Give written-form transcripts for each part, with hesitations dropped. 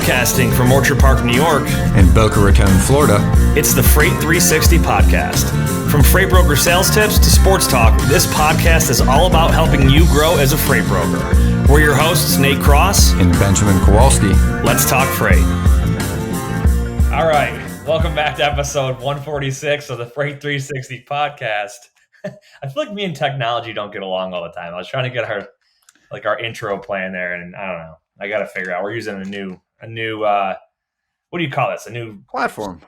Broadcasting from Orchard Park, New York, and Boca Raton, Florida, it's the Freight 360 podcast. From freight broker sales tips to sports talk, this podcast is all about helping you grow as a freight broker. We're your hosts, Nate Cross and Benjamin Kowalski. Let's talk freight. All right, welcome back to episode 146 of the Freight 360 podcast. I feel like me and technology don't get along all the time. I was trying to get our intro plan there, and I don't know. I got to figure out. We're using a new. What do you call this? A new platform,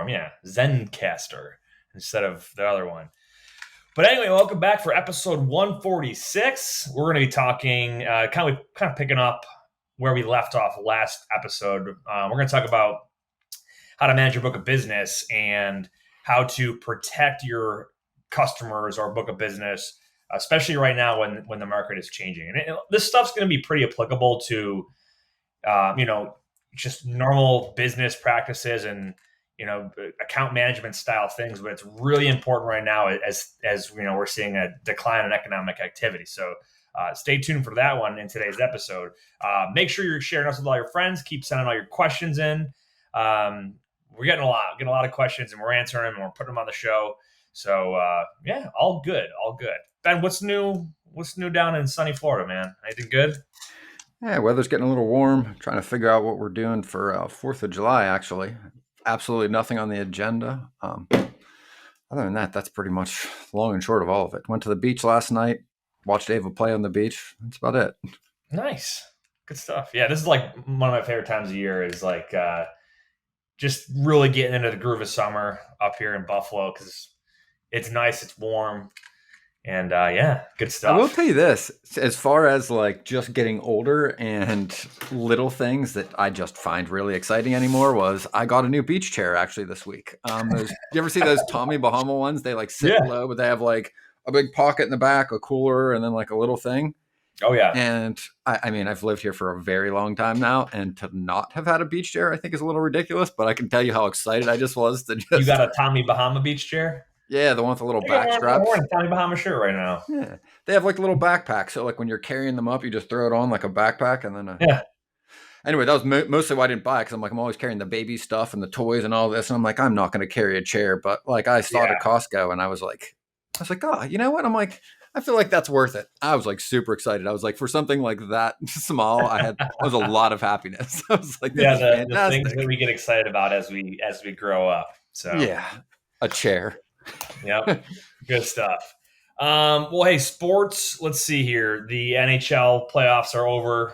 yeah. Zencaster instead of the other one. But anyway, welcome back for episode 146. We're going to be talking, kind of picking up where we left off last episode. We're going to talk about how to manage your book of business and how to protect your customers or book of business, especially right now when the market is changing. And this stuff's going to be pretty applicable to, just normal business practices and, account management style things. But it's really important right now as we're seeing a decline in economic activity. So stay tuned for that one in today's episode. Make sure you're sharing us with all your friends. Keep sending all your questions in. We're getting a lot of questions, and we're answering them, and we're putting them on the show. So all good. Ben, what's new down in sunny Florida, man? Anything good? Yeah, weather's getting a little warm. Trying to figure out what we're doing for 4th of July, actually. Absolutely nothing on the agenda. Other than that, that's pretty much long and short of all of it. Went to the beach last night, watched Ava play on the beach. That's about it. Nice. Good stuff. Yeah, this is like one of my favorite times of year is like just really getting into the groove of summer up here in Buffalo because it's nice, it's warm. And good stuff. I will tell you this, as far as like just getting older and little things that I just find really exciting anymore was I got a new beach chair actually this week. You ever see those Tommy Bahama ones? They like sit low, but they have like a big pocket in the back, a cooler, and then like a little thing. Oh yeah. And I mean, I've lived here for a very long time now, and to not have had a beach chair, I think is a little ridiculous, but I can tell you how excited I just was to just... You got a Tommy Bahama beach chair? Yeah, the one with the little back straps. I'm wearing a Tommy Bahama shirt right now. Yeah, they have like a little backpack. So like when you're carrying them up, you just throw it on like a backpack, and then Anyway, that was mostly why I didn't buy it because I'm always carrying the baby stuff and the toys and all this, and I'm like, I'm not going to carry a chair. But like I saw it at Costco, and I was like, oh, you know what? I'm like, I feel like that's worth it. I was like super excited. I was like, for something like that small, I was a lot of happiness. I was like, the things that we get excited about as we grow up. So yeah, a chair. Yep. Good stuff. Hey, sports. Let's see here. The Nhl playoffs are over.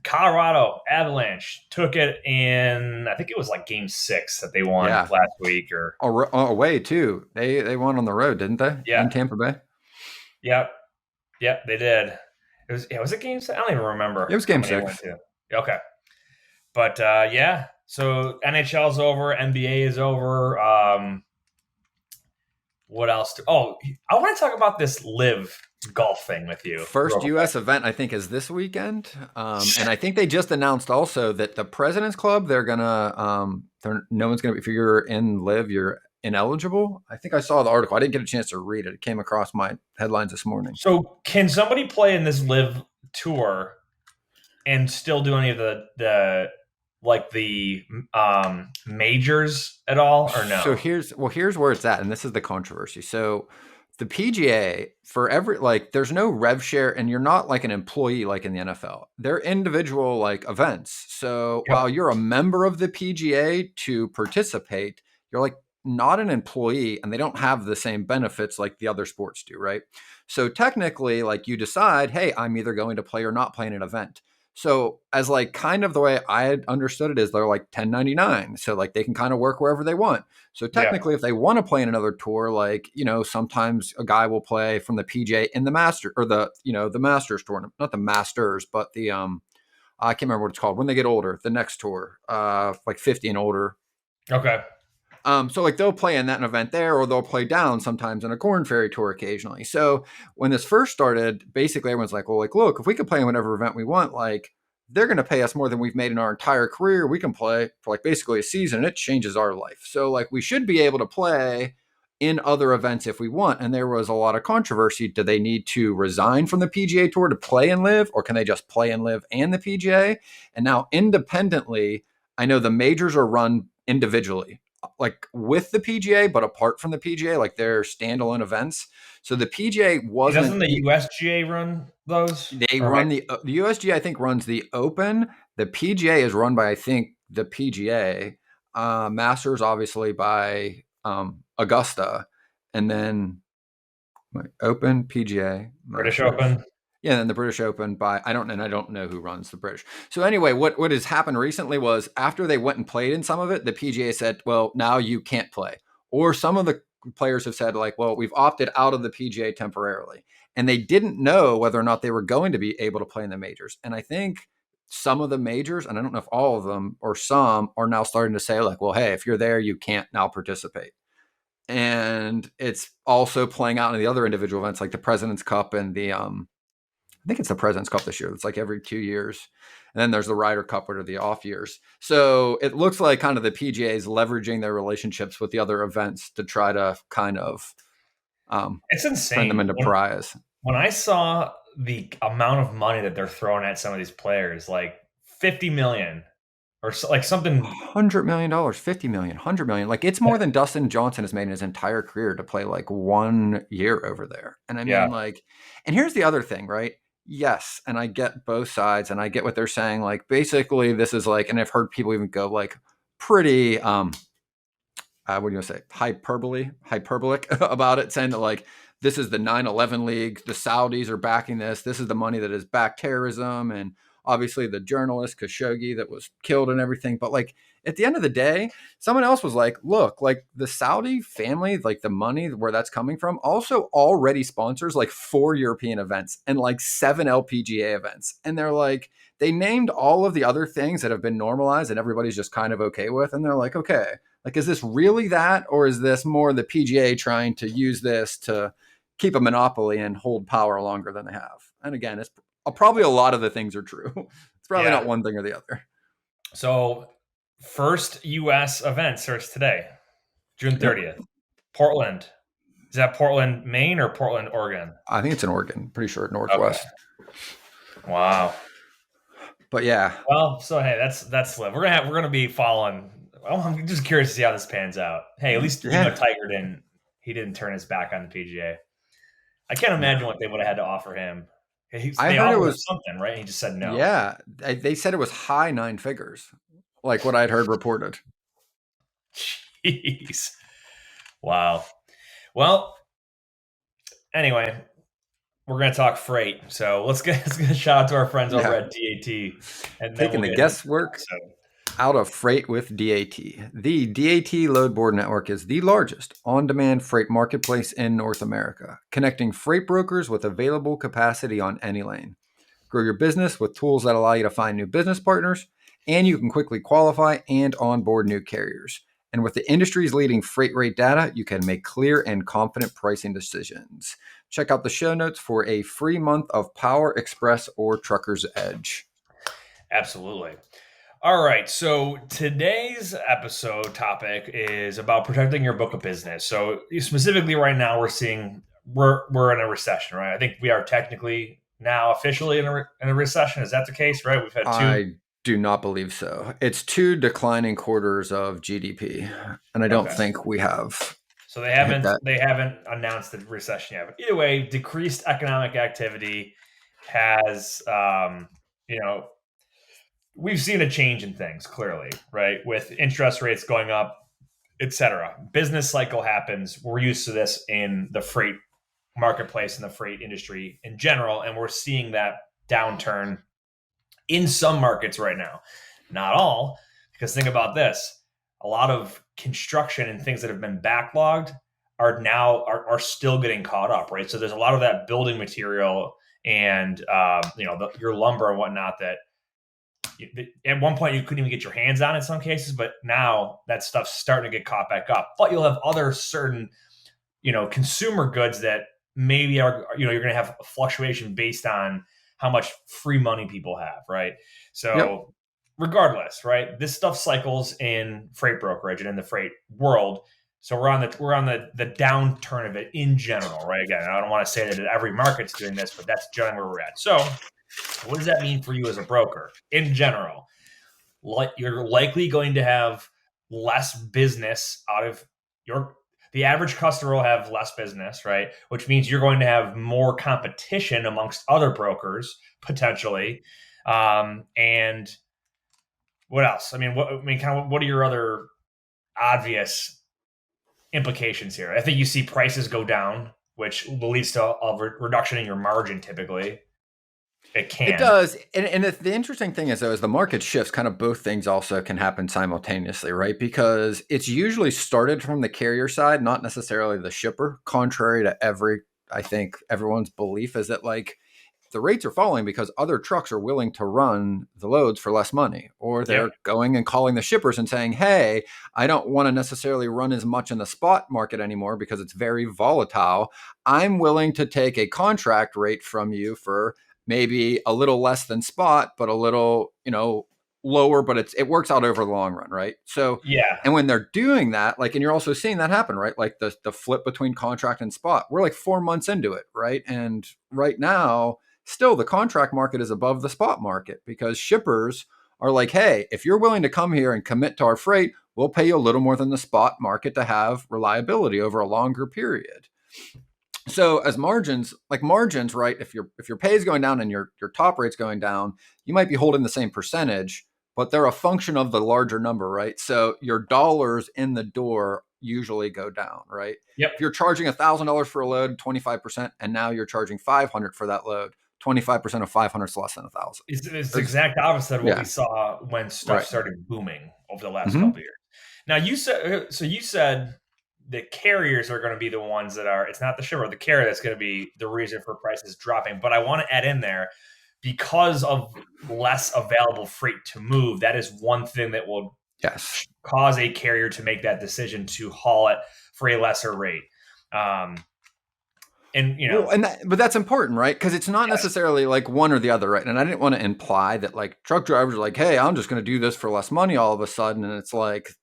Colorado Avalanche took it in, I think it was like game 6 that they won last week or away too. They won on the road, didn't they? Yeah. In Tampa Bay. Yep, they did. Was it game 6? I don't even remember. It was game 6. Okay. But so NHL's over, NBA is over. What else? I want to talk about this live golf thing with you. First U.S. event, I think, is this weekend. And I think they just announced also that the President's Club, they're going to, no one's going to, if you're in live, you're ineligible. I think I saw the article. I didn't get a chance to read it. It came across my headlines this morning. So can somebody play in this live tour and still do any of the majors at all or no? So here's where it's at, and this is the controversy. So the PGA, for every there's no rev share, and you're not like an employee like in the NFL. They're individual like events. So while you're a member of the PGA to participate, you're like not an employee, and they don't have the same benefits like the other sports do, right? So technically, like you decide, hey, I'm either going to play or not play in an event. So as like kind of the way I had understood it is they're like 1099. So like they can kind of work wherever they want. So technically if they want to play in another tour, like, sometimes a guy will play from the PGA in the Master or the Masters tournament, not the Masters, but the, I can't remember what it's called when they get older, the next tour, like 50 and older. Okay. So like they'll play in that event there, or they'll play down sometimes in a Corn Ferry tour occasionally. So when this first started, basically everyone's like, well, like, look, if we could play in whatever event we want, like they're going to pay us more than we've made in our entire career. We can play for like basically a season, and it changes our life. So like we should be able to play in other events if we want. And there was a lot of controversy. Do they need to resign from the PGA Tour to play and live, or can they just play and live and the PGA? And now independently, I know the majors are run individually, like with the PGA, but apart from the PGA, like they're standalone events. So the PGA Doesn't wasn't. the USGA run those? They Or am I- run the USGA, I think, runs the Open. The PGA is run by, I think, the PGA. Masters, obviously, by Augusta. And then Open, PGA, British Masters. Open? Yeah, and then the British Open by I don't know who runs the British. So anyway, what has happened recently was after they went and played in some of it, the PGA said, well, now you can't play. Or some of the players have said, like, well, we've opted out of the PGA temporarily. And they didn't know whether or not they were going to be able to play in the majors. And I think some of the majors, and I don't know if all of them or some, are now starting to say, like, well, hey, if you're there, you can't now participate. And it's also playing out in the other individual events like the President's Cup and the I think it's the President's Cup this year. It's like every 2 years. And then there's the Ryder Cup, which are the off years. So it looks like kind of the PGA is leveraging their relationships with the other events to try to kind of It's turn them insane. into pariahs. When I saw the amount of money that they're throwing at some of these players, like 50 million or like something. $100 million, 50 million, 100 million. Like it's more than Dustin Johnson has made in his entire career to play like 1 year over there. And I mean, Yeah. like, and here's the other thing, right? Yes. And I get both sides and I get what they're saying. Like basically this is like, and I've heard people even go like pretty, what do you say? Hyperbolic about it, saying that like, this is the 9/11 League. The Saudis are backing this. This is the money that has backed terrorism. And obviously the journalist Khashoggi that was killed and everything. But like at the end of the day, someone else was like, look, like the Saudi family, like the money where that's coming from also already sponsors like 4 European events and like 7 LPGA events. And they're like, they named all of the other things that have been normalized and everybody's just kind of okay with. And they're like, okay, like, is this really that? Or is this more the PGA trying to use this to keep a monopoly and hold power longer than they have? And again, it's probably a lot of the things are true. It's probably not one thing or the other. So first U.S. event starts today, June 30th. Portland. Is that Portland, Maine or Portland, Oregon? I think it's in Oregon. Pretty sure Northwest. Okay. Wow. But yeah. Well, so hey, that's live. We're gonna be following. Well, I'm just curious to see how this pans out. Hey, at least Tiger didn't turn his back on the PGA. I can't imagine what they would have had to offer him. I heard it was something, right? He just said no. Yeah, they said it was high 9 figures, like what I'd heard reported. Jeez. Wow. Well, anyway, we're going to talk freight. So let's get a shout out to our friends over at DAT. And taking the guesswork out of freight with DAT. The DAT Load Board Network is the largest on-demand freight marketplace in North America, connecting freight brokers with available capacity on any lane. Grow your business with tools that allow you to find new business partners, and you can quickly qualify and onboard new carriers. And with the industry's leading freight rate data, you can make clear and confident pricing decisions. Check out the show notes for a free month of Power Express or Trucker's Edge. Absolutely. All right. So today's episode topic is about protecting your book of business. So specifically right now we're in a recession, right? I think we are technically now officially in a recession. Is that the case, right? We've had two. I do not believe so. It's 2 declining quarters of GDP, and I don't think we have. So they haven't announced the recession yet. But either way, decreased economic activity has, we've seen a change in things clearly, right? With interest rates going up, etc. Business cycle happens. We're used to this in the freight marketplace and the freight industry in general, and we're seeing that downturn in some markets right now. Not all, because think about this. A lot of construction and things that have been backlogged are still getting caught up, right? So there's a lot of that building material and your lumber and whatnot that at one point you couldn't even get your hands on in some cases, but now that stuff's starting to get caught back up. But you'll have other certain, consumer goods that maybe are, you're going to have a fluctuation based on how much free money people have, right? So regardless, right, this stuff cycles in freight brokerage and in the freight world. So we're on the downturn of it in general, right? Again, I don't want to say that every market's doing this, but that's generally where we're at. So what does that mean for you as a broker in general? You're likely going to have less business out of the average customer will have less business, right? Which means you're going to have more competition amongst other brokers potentially. And what else? What are your other obvious implications here? I think you see prices go down, which leads to a reduction in your margin typically. It It can. does. And the interesting thing is, though, as the market shifts, kind of both things also can happen simultaneously, right? Because it's usually started from the carrier side, not necessarily the shipper, contrary to I think everyone's belief is that like the rates are falling because other trucks are willing to run the loads for less money, or Yep. they're going and calling the shippers and saying, hey, I don't want to necessarily run as much in the spot market anymore because it's very volatile. I'm willing to take a contract rate from you for maybe a little less than spot, but a little, lower, but it works out over the long run, right? So, Yeah. and when they're doing that, like, and you're also seeing that happen, right? Like the flip between contract and spot, we're like 4 months into it, right? And right now, still the contract market is above the spot market because shippers are like, hey, if you're willing to come here and commit to our freight, we'll pay you a little more than the spot market to have reliability over a longer period. So as margins, right? If your pay is going down and your top rate's going down, you might be holding the same percentage, but they're a function of the larger number, right? So your dollars in the door usually go down, right? Yep. If you're charging $1,000 for a load, 25%, and now you're charging 500 for that load, 25% of 500 is less than 1,000. It's the exact opposite of what we Yeah, saw when stuff right. started booming over the last Mm-hmm. couple of years. Now you said the carriers are going to be the ones that are. It's not the shipper, the carrier that's going to be the reason for prices dropping. But I want to add in there because of less available freight to move. That is one thing that will Yes. cause a carrier to make that decision to haul it for a lesser rate. Um, and Well, but that's important, right? Because it's not yes, necessarily like one or the other, right? And I didn't want to imply that like truck drivers are like, hey, I'm just going to do this for less money all of a sudden, and it's like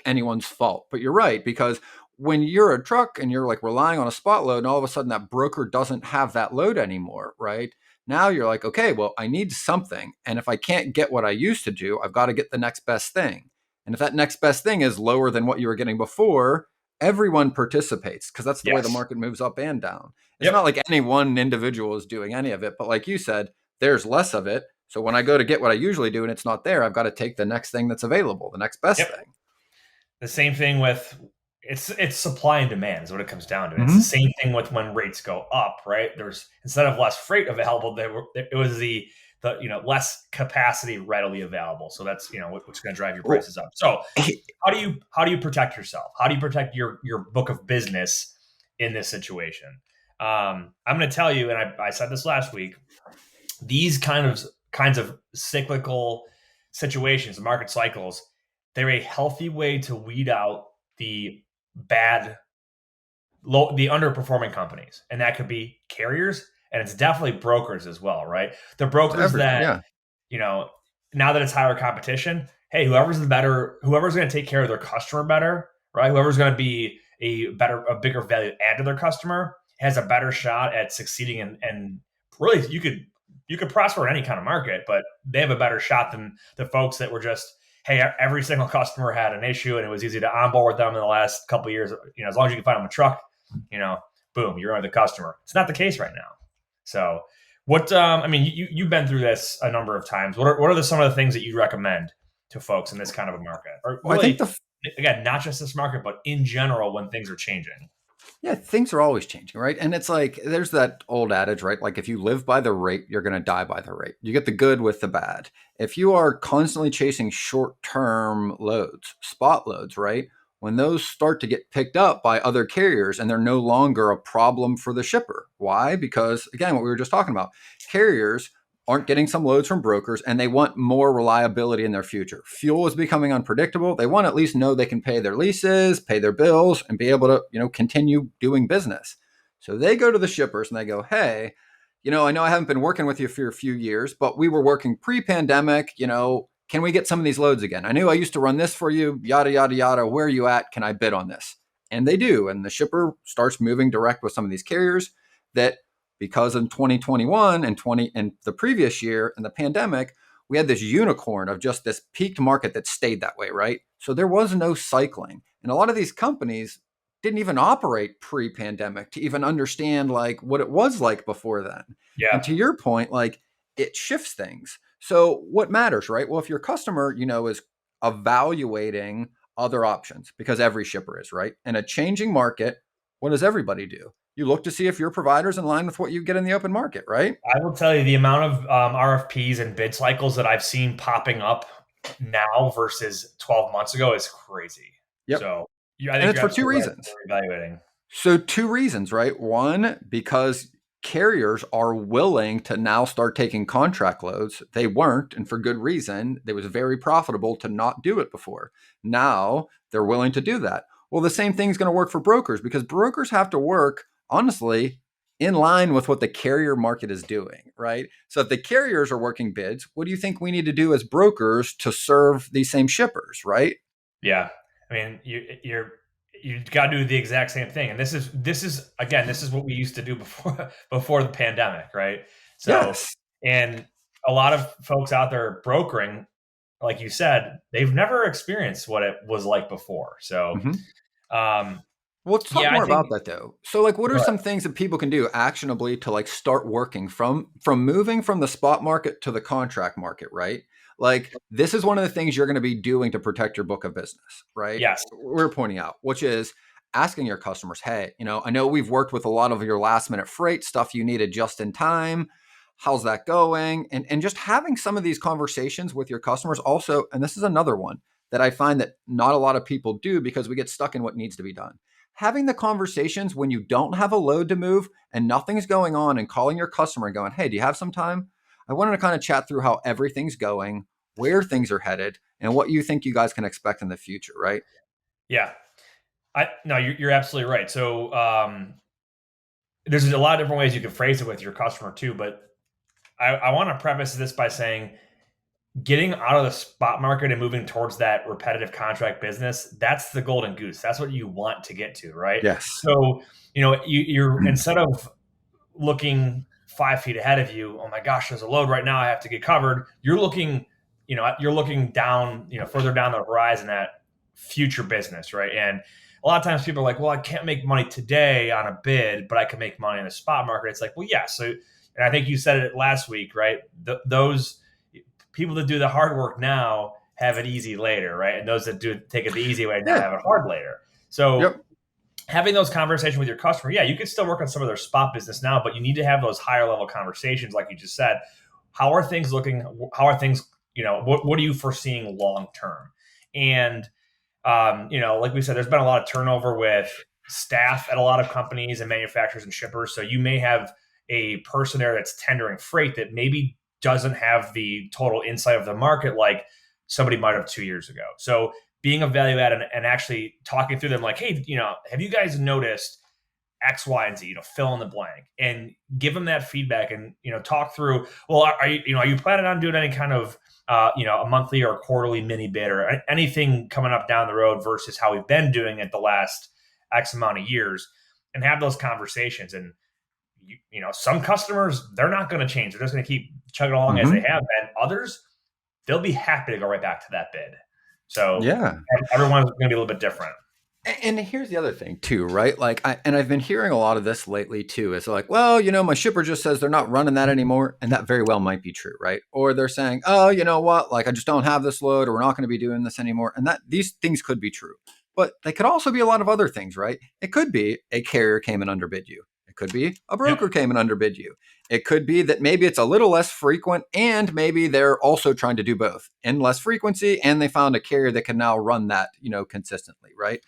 anyone's fault. But you're right, because when you're a truck and you're like relying on a spot load, and all of a sudden that broker doesn't have that load anymore, right? Now you're like, okay, well, I need something, and if I can't get what I used to do, I've got to get the next best thing. And if that next best thing is lower than what you were getting before, everyone participates because that's the way the yes, market moves up and down. It's yep, not like any one individual is doing any of it, but like you said, there's less of it. So when I go to get what I usually do and it's not there, I've got to take the next thing that's available, the next best yep. thing. The same thing with it's supply and demand is what it comes down to. It's the Mm-hmm. same thing with when rates go up, right? There's instead of less freight available, it was the less capacity readily available. So that's what's going to drive your Well, prices up. So how do you protect yourself? How do you protect your book of business in this situation? I'm going to tell you, and I said this last week. These kinds of cyclical situations, market cycles, they're a healthy way to weed out the bad, the underperforming companies, and that could be carriers, and it's definitely brokers as well, right? The brokers that yeah, you know now that it's higher competition, hey, whoever's going to take care of their customer better, right? Whoever's going to be a bigger value add to their customer has a better shot at succeeding, and really you could prosper in any kind of market, but they have a better shot than the folks that were just, hey, every single customer had an issue and it was easy to onboard them in the last couple of years. As long as you can find them a truck, you know, boom, you're the customer. It's not the case right now. So what, you've been through this a number of times. What are some of the things that you recommend to folks in this kind of a market? Or well, I think really, again, not just this market, but in general when things are changing. things are always changing, right? And it's like there's that old adage, right? Like if you live by the rate, you're going to die by the rate. You get the good with the bad. If you are constantly chasing short-term loads, spot loads, right? When those start to get picked up by other carriers and they're no longer a problem for the shipper. Why? Because again, what we were just talking about, carriers aren't getting some loads from brokers and they want more reliability in their future. Fuel is becoming unpredictable. They want to at least know they can pay their leases, pay their bills, and be able to, continue doing business. So they go to the shippers and they go, hey, I know I haven't been working with you for a few years, but we were working pre-pandemic, can we get some of these loads again? I knew I used to run this for you, yada, yada, yada. Where are you at? Can I bid on this? And they do. And the shipper starts moving direct with some of these carriers that, because in 2021 and the previous year and the pandemic, we had this unicorn of just this peaked market that stayed that way, right? So there was no cycling. And a lot of these companies didn't even operate pre-pandemic to even understand like what it was like before then. And Yeah. to your point, like it shifts things. So what matters, right? Well, if your customer, is evaluating other options, because every shipper is, right? In a changing market, what does everybody do? You look to see if your provider's in line with what you get in the open market, right? I will tell you the amount of RFPs and bid cycles that I've seen popping up now versus 12 months ago is crazy. Yep. So I And think it's you're for two absolutely right. reasons. We're evaluating. So two reasons, right? One, because carriers are willing to now start taking contract loads. They weren't, and for good reason. It was very profitable to not do it before. Now they're willing to do that. Well, the same thing's going to work for brokers, because brokers have to work, honestly, in line with what the carrier market is doing, right? So if the carriers are working bids, what do you think we need to do as brokers to serve these same shippers, right? Yeah. I mean, you got to do the exact same thing. And this is what we used to do before before the pandemic, right? So, Yes. and a lot of folks out there brokering, like you said, they've never experienced what it was like before. So, Mhm. um, Well, let's talk yeah, I more about think. that though. So like what are some things that people can do actionably to like start working from moving from the spot market to the contract market, right? Like this is one of the things you're going to be doing to protect your book of business, right? Yes. We're pointing out, which is asking your customers, hey, I know we've worked with a lot of your last minute freight stuff you needed just in time. How's that going? And just having some of these conversations with your customers also, and this is another one that I find that not a lot of people do because we get stuck in what needs to be done. Having the conversations when you don't have a load to move and nothing's going on, and calling your customer and going, hey, do you have some time? I wanted to kind of chat through how everything's going, where things are headed, and what you think you guys can expect in the future, right? Yeah. No, you're absolutely right. So, there's a lot of different ways you can phrase it with your customer too, but I want to preface this by saying getting out of the spot market and moving towards that repetitive contract business, that's the golden goose. That's what you want to get to, right? Yes. So, you're instead of looking 5 feet ahead of you, oh my gosh, there's a load right now I have to get covered. You're looking down, further down the horizon at future business, right? And a lot of times people are like, well, I can't make money today on a bid, but I can make money in the spot market. It's like, well, yeah. So, and I think you said it last week, right? Those people that do the hard work now have it easy later, right? And those that do take it the easy way now Yeah. have it hard later. So Yep. having those conversations with your customer, yeah, you could still work on some of their spot business now, but you need to have those higher level conversations, like you just said. How are things looking? How are things? What are you foreseeing long term? And like we said, there's been a lot of turnover with staff at a lot of companies and manufacturers and shippers. So you may have a person there that's tendering freight that maybe doesn't have the total insight of the market like somebody might have 2 years ago. So being a value add and actually talking through them like, hey, have you guys noticed X, Y, and Z, fill in the blank and give them that feedback and, talk through, well, are you planning on doing any kind of, a monthly or quarterly mini bid or anything coming up down the road versus how we've been doing it the last X amount of years, and have those conversations. And, some customers, they're not going to change. They're just going to keep chugging along as they Mm-hmm. have been. Others, they'll be happy to go right back to that bid. So Yeah. everyone's going to be a little bit different. And here's the other thing too, right? Like I've been hearing a lot of this lately too. It's like, well, my shipper just says they're not running that anymore. And that very well might be true, right? Or they're saying, oh, you know what? Like I just don't have this load, or we're not going to be doing this anymore. And that these things could be true. But they could also be a lot of other things, right? It could be a carrier came and underbid you. It could be a broker Yep. came and underbid you. It could be that maybe it's a little less frequent, and maybe they're also trying to do both in less frequency, and they found a carrier that can now run that, consistently, right?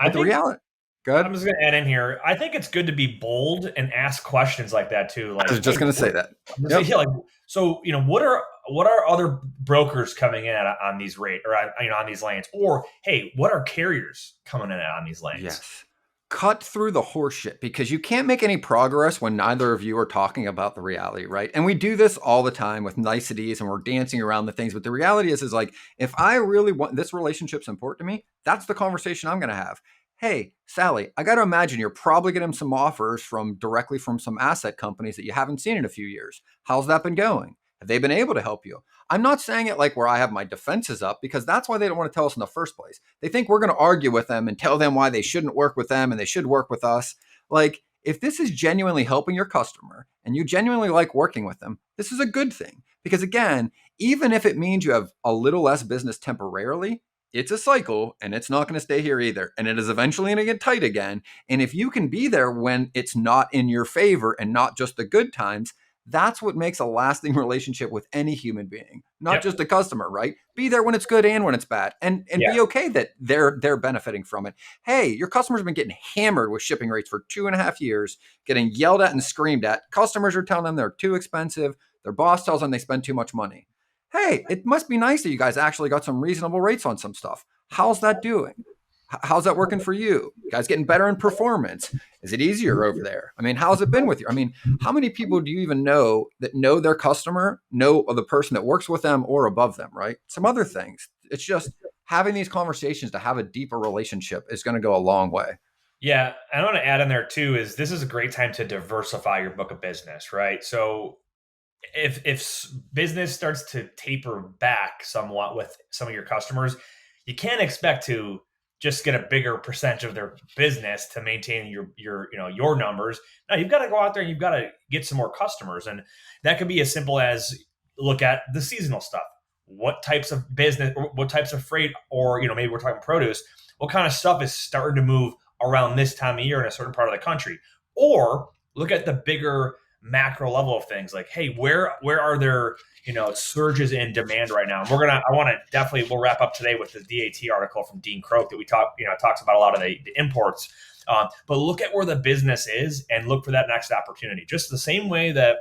I But the think reality, I'm good. just going to add in here. I think it's good to be bold and ask questions like that too. I Like, was just hey, going to say that. Yep. yeah, like, so what are other brokers coming in on these rate or on these lanes, or hey, what are carriers coming in on these lanes? Yes. Cut through the horse shit, because you can't make any progress when neither of you are talking about the reality, right? And we do this all the time with niceties and we're dancing around the things. But the reality is like, if I really want this relationship's important to me, that's the conversation I'm going to have. hey, Sally, I got to imagine you're probably getting some offers directly from some asset companies that you haven't seen in a few years. How's that been going? Have they been able to help you? I'm not saying it like where I have my defenses up, because that's why they don't want to tell us in the first place. They think we're going to argue with them and tell them why they shouldn't work with them and they should work with us. Like, if this is genuinely helping your customer and you genuinely like working with them, this is a good thing. Because again, even if it means you have a little less business temporarily, it's a cycle and it's not going to stay here either. And it is eventually going to get tight again. And if you can be there when it's not in your favor and not just the good times, that's what makes a lasting relationship with any human being, not Yep. just a customer, right? Be there when it's good and when it's bad, and Yeah. be okay that they're benefiting from it. Hey, your customers have been getting hammered with shipping rates for 2.5 years, getting yelled at and screamed at. Customers are telling them they're too expensive. Their boss tells them they spend too much money. Hey, it must be nice that you guys actually got some reasonable rates on some stuff. How's that doing? How's that working for you? You guys getting better in performance? Is it easier over there? I mean, how's it been with you? I mean, how many people do you even know that know their customer, know the person that works with them or above them, right? Some other things. It's just having these conversations to have a deeper relationship is going to go a long way. Yeah. I want to add in there too is this is a great time to diversify your book of business, right? So if business starts to taper back somewhat with some of your customers, you can't expect to just get a bigger percentage of their business to maintain your numbers. Now you've got to go out there and you've got to get some more customers, and that could be as simple as look at the seasonal stuff. What types of business, what types of freight, or maybe we're talking produce. What kind of stuff is starting to move around this time of year in a certain part of the country? Or look at the bigger macro level of things, like, hey, where are there surges in demand right now? And we'll wrap up today with the DAT article from Dean Croak that we talks about a lot of the imports. But look at where the business is and look for that next opportunity. Just the same way that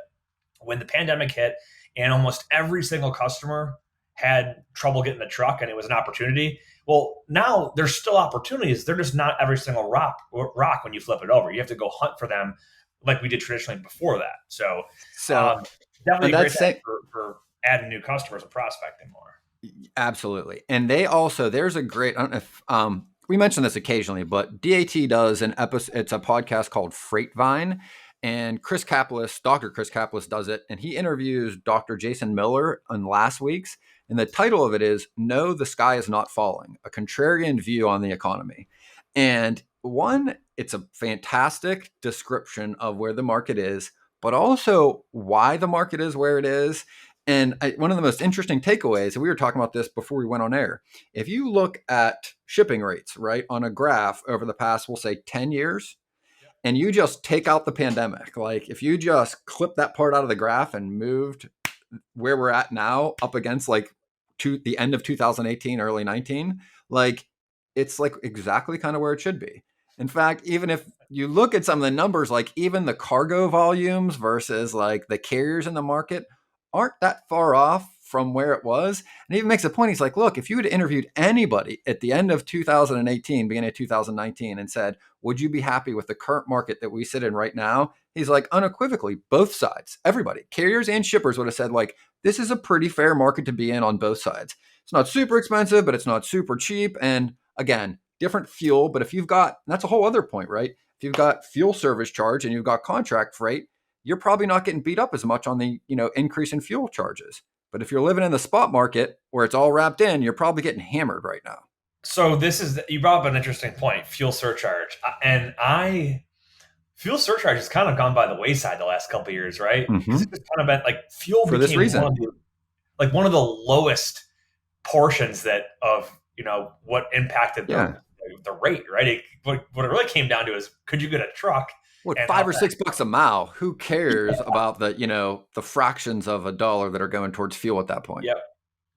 when the pandemic hit and almost every single customer had trouble getting the truck and it was an opportunity. Well, now there's still opportunities. They're just not every single rock when you flip it over. You have to go hunt for them like we did traditionally before that. So, So, definitely and a great that's time saying, for adding new customers and prospecting more. absolutely. And they also, there's a great, I don't know if we mention this occasionally, but DAT does an episode, it's a podcast called Freight Vine. And Dr. Chris Caplice does it. And he interviews Dr. Jason Miller on last week's. And the title of it is No, the Sky is Not Falling, a contrarian view on the economy. And one, it's a fantastic description of where the market is, but also why the market is where it is. And one of the most interesting takeaways, and we were talking about this before we went on air, if you look at shipping rates, right, on a graph over the past, we'll say 10 years, and you just take out the pandemic, like if you just clip that part out of the graph and moved where we're at now up against like the end of 2018, early 19, like it's like exactly kind of where it should be. In fact, even if you look at some of the numbers, like even the cargo volumes versus like the carriers in the market aren't that far off from where it was. And he even makes a point. He's like, look, if you had interviewed anybody at the end of 2018, beginning of 2019, and said, would you be happy with the current market that we sit in right now? He's like, unequivocally, both sides, everybody, carriers and shippers would have said, like, this is a pretty fair market to be in on both sides. It's not super expensive, but it's not super cheap. And again, different fuel. But if you've got, that's a whole other point, right? If you've got fuel service charge and you've got contract freight, you're probably not getting beat up as much on the increase in fuel charges. But if you're living in the spot market where it's all wrapped in, you're probably getting hammered right now. So you brought up an interesting point, fuel surcharge. Fuel surcharge has kind of gone by the wayside the last couple of years, right? Because Mm-hmm. it's just kind of been like fuel For this became reason. one of the lowest portions of what impacted Yeah. the rate, right? What it really came down to is, could you get a truck? What, And $5 or $6 a mile? Who cares about the fractions of a dollar that are going towards fuel at that point? yeah,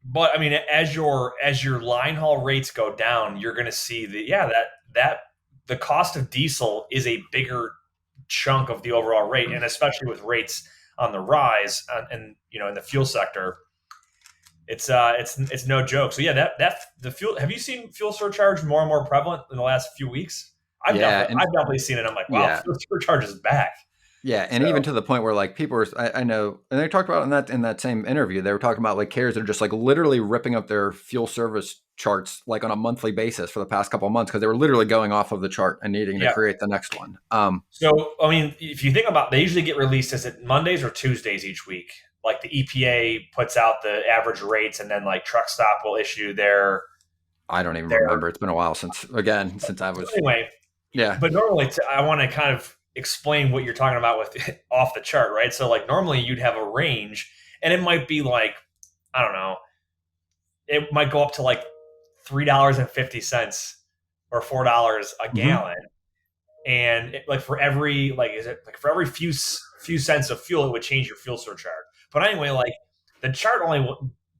but I mean, as your line haul rates go down, you're going to see that the cost of diesel is a bigger chunk of the overall rate, and especially with rates on the rise, and in the fuel sector, it's no joke. So yeah, that the fuel. Have you seen fuel surcharge more and more prevalent in the last few weeks? I've Yeah. And definitely seen it. I'm like, wow, yeah. fuel surcharge is back. Yeah, and even So to the point where like people are, I know, and they talked about in that same interview, they were talking about like carriers that are just like literally ripping up their fuel service charts like on a monthly basis for the past couple of months because they were literally going off of the chart and needing to yeah. create the next one. So I mean, if you think about, they usually get released, is it Mondays or Tuesdays each week? Like the EPA puts out the average rates, and then like Truck Stop will issue I don't even their. remember. It's been a while since I was. Anyway, Yeah, but normally I want to kind of explain what you're talking about with off the chart, right? So like normally you'd have a range, and it might be like, I don't know, it might go up to like $3.50 or $4 a hmm gallon, and like for every, like, is it like for every few cents of fuel, it would change your fuel surcharge. But anyway, like the chart only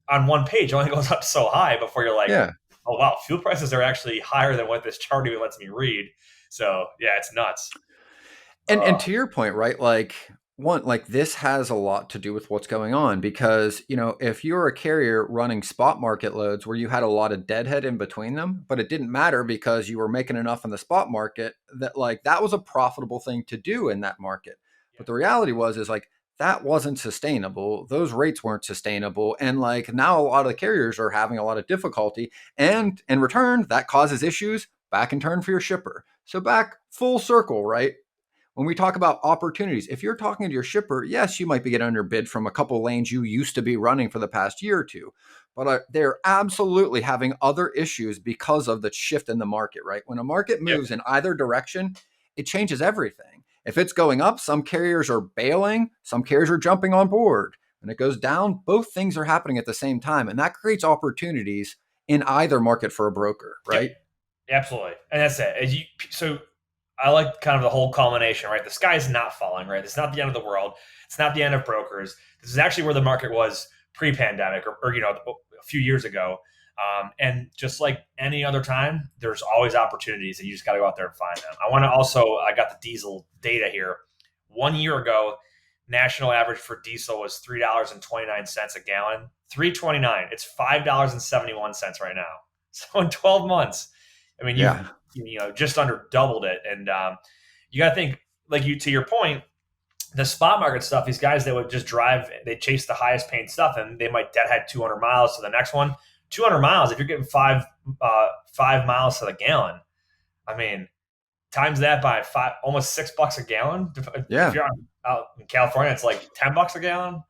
on one page only goes up so high before you're like, yeah. oh wow, fuel prices are actually higher than what this chart even lets me read. So yeah, it's nuts. And to your point, right? Like one, like this has a lot to do with what's going on because if you're a carrier running spot market loads where you had a lot of deadhead in between them, but it didn't matter because you were making enough in the spot market that like that was a profitable thing to do in that market. Yeah, But the reality was is like that wasn't sustainable. Those rates weren't sustainable, and like now a lot of the carriers are having a lot of difficulty, and in return that causes issues back in turn for your shipper. So back full circle, right? When we talk about opportunities, if you're talking to your shipper, yes, you might be getting underbid from a couple lanes you used to be running for the past year or two, but they're absolutely having other issues because of the shift in the market, right? When a market yeah, moves in either direction, it changes everything. If it's going up, some carriers are bailing, some carriers are jumping on board. When it goes down, both things are happening at the same time, and that creates opportunities in either market for a broker, yep, right? absolutely. And that's it. So I like kind of the whole culmination, right? The sky's not falling, right? It's not the end of the world. It's not the end of brokers. This is actually where the market was pre-pandemic, or a few years ago. And just like any other time, there's always opportunities, and you just got to go out there and find them. I got the diesel data here. 1 year ago, national average for diesel was $3.29 a gallon. 3.29. It's $5.71 right now. So in 12 months, I mean, you've Yeah. just under doubled it. And you got to think, like, to your point, the spot market stuff, these guys that would just drive, they chase the highest paying stuff, and they might deadhead 200 miles to the next one. 200 miles, if you're getting 5 miles to the gallon, I mean, times that by five, almost $6 a gallon. If Yeah. you're out in California, it's like $10 a gallon.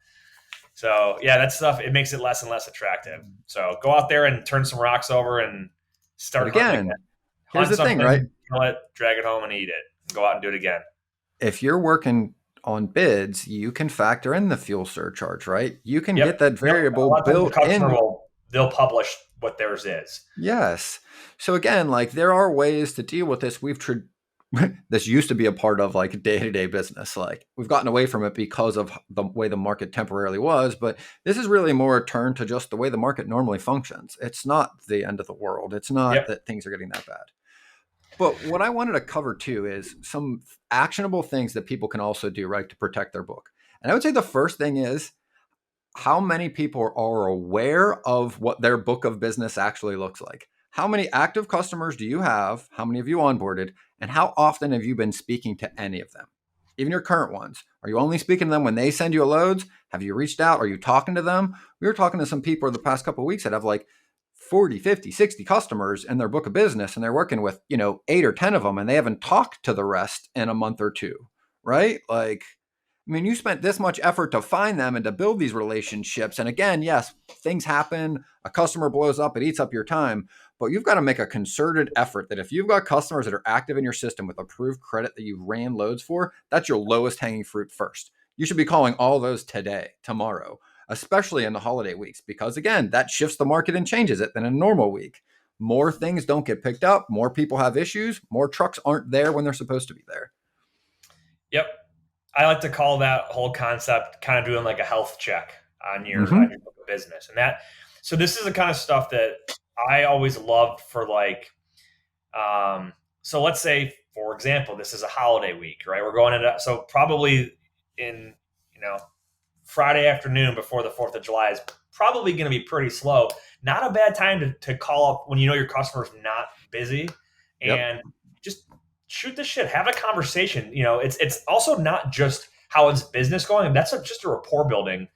So yeah, that stuff, it makes it less and less attractive. So go out there and turn some rocks over and But start hunting again. again, here's Hunt the thing, right? something, kill it, drag it home, and eat it. And go out and do it again. If you're working on bids, you can factor in the fuel surcharge, right? You can Yep. get that Yep. A variable lot of times the built customer in. they'll publish what theirs is. Yes. So again, like there are ways to deal with this. This used to be a part of like day-to-day business. Like we've gotten away from it because of the way the market temporarily was, but this is really more a turn to just the way the market normally functions. It's not the end of the world. It's not Yep. that things are getting that bad. But what I wanted to cover too is some actionable things that people can also do, right, to protect their book. And I would say the first thing is how many people are aware of what their book of business actually looks like. How many active customers do you have? How many of you onboarded? And how often have you been speaking to any of them? Even your current ones. Are you only speaking to them when they send you loads? Have you reached out? Are you talking to them? We were talking to some people the past couple of weeks that have like 40, 50, 60 customers in their book of business, and they're working with, 8 or 10 of them, and they haven't talked to the rest in a month or two, right? Like, I mean, you spent this much effort to find them and to build these relationships. And again, yes, things happen. A customer blows up, it eats up your time. But you've got to make a concerted effort that if you've got customers that are active in your system with approved credit that you ran loads for, that's your lowest hanging fruit first. You should be calling all those today, tomorrow, especially in the holiday weeks, because again, that shifts the market and changes it than a normal week. More things don't get picked up. More people have issues. More trucks aren't there when they're supposed to be there. Yep. I like to call that whole concept kind of doing like a health check on Mm-hmm. your book of business. And that, so this is the kind of stuff that I always loved for like, so let's say, for example, this is a holiday week, right? We're going into, so probably in, you know, Friday afternoon before the 4th of July is probably going to be pretty slow. Not a bad time to call up when you know your customer's not busy, Yep. and just shoot the shit, have a conversation. It's also not just how is business going. That's just a rapport building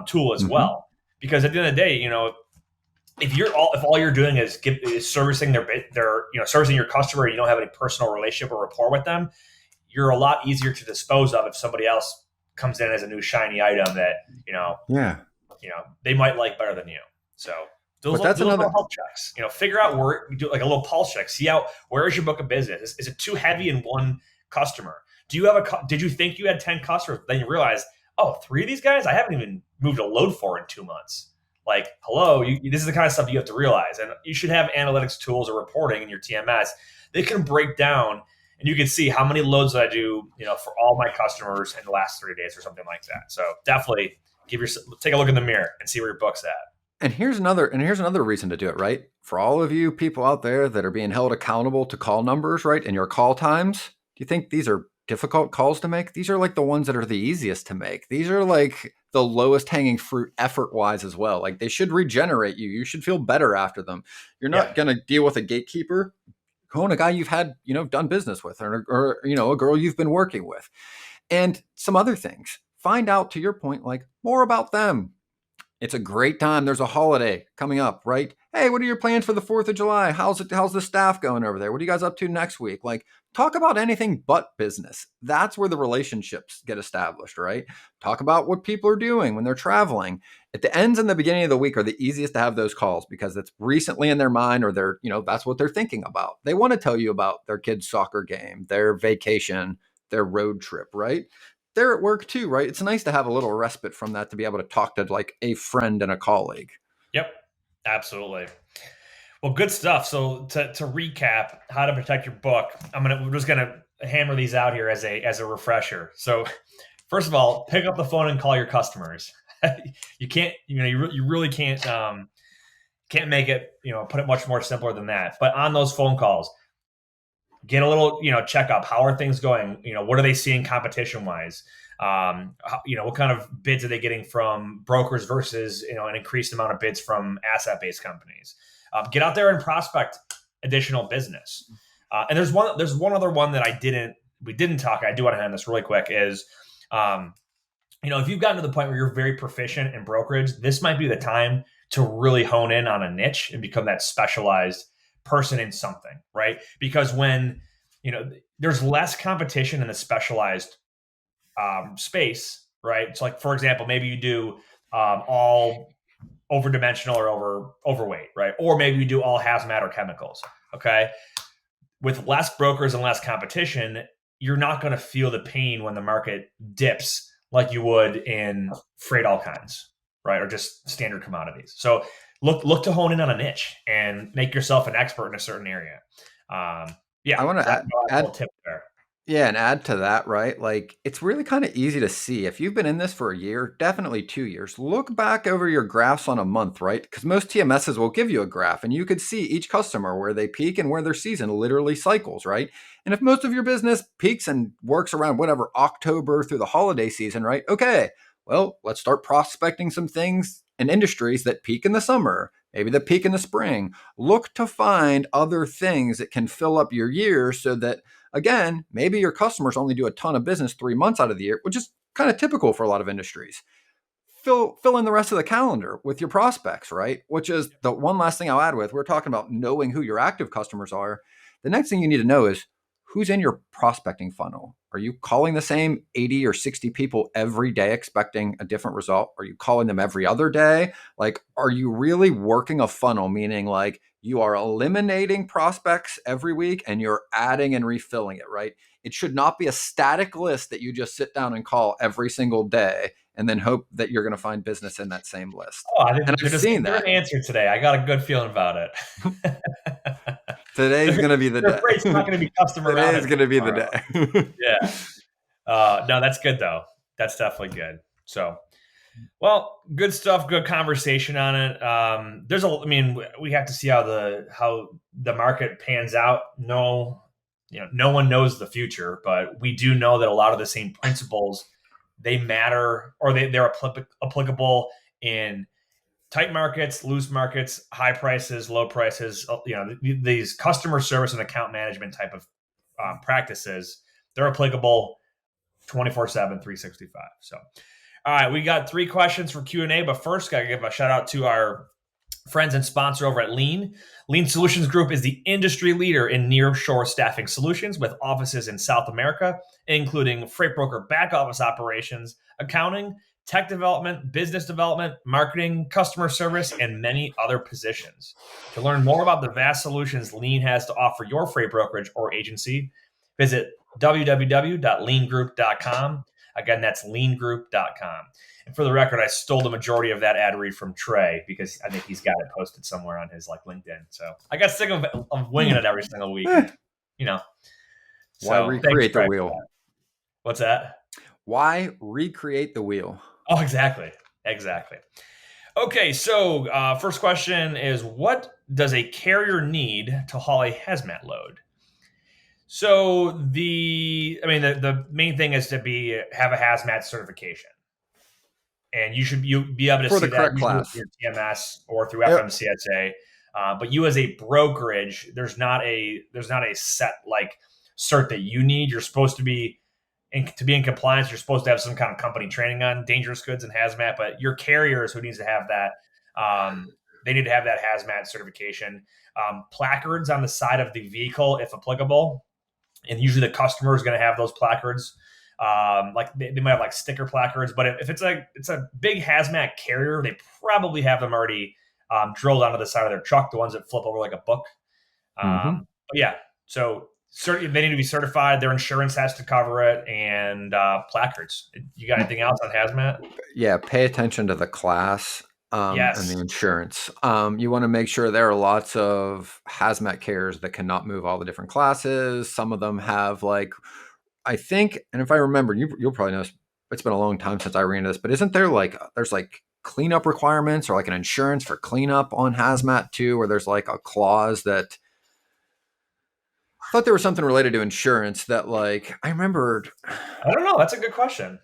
tool as Mm-hmm. well. Because at the end of the day, if all you're doing is servicing servicing your customer, and you don't have any personal relationship or rapport with them, you're a lot easier to dispose of if somebody else comes in as a new shiny item that Yeah. they might like better than you. So those But that's those little another. health checks, figure out where you do like a little pulse check, see out where is your book of business. Is it too heavy in one customer? Did you think you had 10 customers? Then you realize, oh, 3 of these guys I haven't even moved a load for in 2 months. Like, hello, this is the kind of stuff you have to realize. And you should have analytics tools or reporting in your TMS. They can break down and you can see how many loads I do, for all my customers in the last 3 days or something like that. So definitely take a look in the mirror and see where your book's at. And here's another reason to do it, right? For all of you people out there that are being held accountable to call numbers, right? And your call times, do you think these are difficult calls to make? These are like the ones that are the easiest to make. These are like the lowest hanging fruit effort wise as well. Like they should regenerate you. You should feel better after them. You're not going to deal with a gatekeeper. Go on a guy you've had, done business with or a girl you've been working with and some other things. Find out, to your point, like more about them. It's a great time. There's a holiday coming up, right? Hey, what are your plans for the 4th of July? How's the staff going over there? What are you guys up to next week? Like, talk about anything but business. That's where the relationships get established, right? Talk about what people are doing when they're traveling. At the ends and the beginning of the week are the easiest to have those calls because it's recently in their mind or they're, that's what they're thinking about. They want to tell you about their kid's soccer game, their vacation, their road trip, right? They're at work too, right? It's nice to have a little respite from that to be able to talk to like a friend and a colleague. Yep, absolutely. Well, good stuff. So to recap, how to protect your book, we're just gonna hammer these out here as a refresher. So first of all, pick up the phone and call your customers. You can't, you really can't make it, put it much more simpler than that. But on those phone calls, get a little, check up. How are things going? What are they seeing competition wise? What kind of bids are they getting from brokers versus, an increased amount of bids from asset-based companies? Get out there and prospect additional business. And there's one other one that we didn't talk. I do want to hand this really quick is, if you've gotten to the point where you're very proficient in brokerage, this might be the time to really hone in on a niche and become that specialized person in something, right? Because when, there's less competition in the specialized space, right? So like, for example, maybe you do all overdimensional or overweight, right? Or maybe you do all hazmat or chemicals, okay? With less brokers and less competition, you're not going to feel the pain when the market dips like you would in freight all kinds, right? Or just standard commodities. So look to hone in on a niche and make yourself an expert in a certain area. I want to add tip there. Yeah, and add to that, right? Like it's really kind of easy to see. If you've been in this for a year, definitely 2 years, look back over your graphs on a month, right? Because most TMSs will give you a graph and you could see each customer where they peak and where their season literally cycles, right? And if most of your business peaks and works around whatever October through the holiday season, right? Okay, well, let's start prospecting some things and industries that peak in the summer, maybe the peak in the spring. Look to find other things that can fill up your year so that again, maybe your customers only do a ton of business 3 months out of the year, which is kind of typical for a lot of industries. Fill in the rest of the calendar with your prospects, right? Which is the one last thing I'll add with. We're talking about knowing who your active customers are. The next thing you need to know is who's in your prospecting funnel. Are you calling the same 80 or 60 people every day expecting a different result? Are you calling them every other day? Like, are you really working a funnel, meaning like you are eliminating prospects every week and you're adding and refilling it, right? It should not be a static list that you just sit down and call every single day and then hope that you're going to find business in that same list. Oh, I think I've seen that. an answer today. I got a good feeling about it. Today's going to be the day. It's not going to be customer. Today's going to be the day. Yeah. No, that's good though. That's definitely good. So, well, good stuff. Good conversation on it. We have to see how the market pans out. No one knows the future, but we do know that a lot of the same principles, they matter, or they're applicable in tight markets, loose markets, high prices, low prices. These customer service and account management type of practices, they're applicable 24/7, 365. So, all right, we got 3 questions for Q&A, but first, got to give a shout out to our friends and sponsor over at Lean. Lean Solutions Group is the industry leader in nearshore staffing solutions with offices in South America, including freight broker back office operations, accounting, tech development, business development, marketing, customer service, and many other positions. To learn more about the vast solutions Lean has to offer your freight brokerage or agency, visit www.leangroup.com. Again, that's leangroup.com. And for the record, I stole the majority of that ad read from Trey because I think he's got it posted somewhere on his LinkedIn. So I got sick of winging it every single week. You know. Why So thanks, recreate the Trey, for wheel? that. What's that? Why recreate the wheel? Oh, exactly. Okay, so first question is, what does a carrier need to haul a hazmat load? So the main thing is to have a hazmat certification. And you be able to For see the that correct usually class. through TMS or through Yep. FMCSA. But you as a brokerage, there's not a set cert that you need. You're supposed to be in compliance. You're supposed to have some kind of company training on dangerous goods and hazmat. But your carriers who needs to have that, they need to have that hazmat certification. Placards on the side of the vehicle, if applicable, and usually the customer is going to have those placards. Like they might have like sticker placards, but if it's a big hazmat carrier, they probably have them already drilled onto the side of their truck, the ones that flip over like a book. But yeah, so they need to be certified. Their insurance has to cover it, and placards. You got anything else on hazmat? Yeah, pay attention to the class and Yes. the insurance. You want to make sure there are lots of hazmat carriers that cannot move all the different classes. Some of them have I think, and if I remember, you'll probably know, it's been a long time since I ran this, but isn't there there's cleanup requirements or like an insurance for cleanup on hazmat too, where there's like a clause that I thought there was something related to insurance that I remembered. I don't know. That's a good question.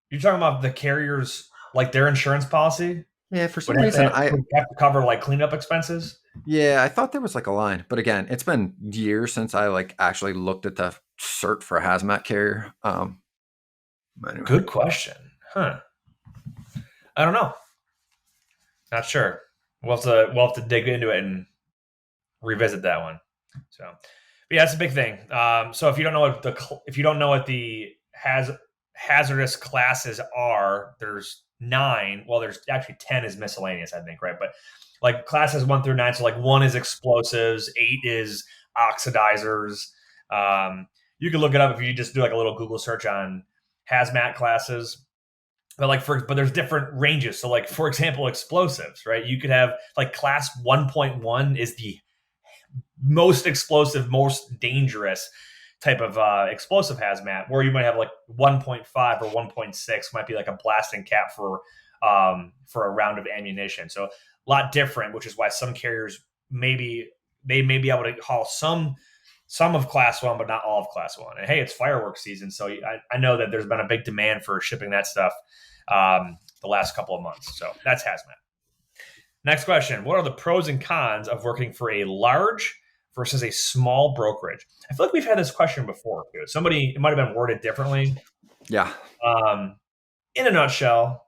You're talking about the carriers, like their insurance policy? Yeah, for some reason would have to cover like cleanup expenses. Yeah, I thought there was like a line, but again, it's been years since I actually looked at the cert for a hazmat carrier. Anyway. Good question. Huh. I don't know. Not sure. We'll have to dig into it and revisit that one. So, but yeah, that's a big thing. So if you don't know what the hazardous classes are, there's 9. Well, there's actually 10 is miscellaneous, I think, right? But like classes 1 through 9. So like 1 is explosives, 8 is oxidizers. You can look it up if you just do like a little Google search on hazmat classes. But there's different ranges. So like, for example, explosives, right? You could have like class 1.1 is the most explosive, most dangerous type of explosive hazmat, where you might have like 1.5 or 1.6 might be like a blasting cap for a round of ammunition. So a lot different, which is why some carriers may be able to haul some of class 1, but not all of class 1. And hey, it's fireworks season, so I know that there's been a big demand for shipping that stuff the last couple of months. So that's hazmat. Next question. What are the pros and cons of working for a large versus a small brokerage? I feel like we've had this question before. It might have been worded differently. Yeah. In a nutshell,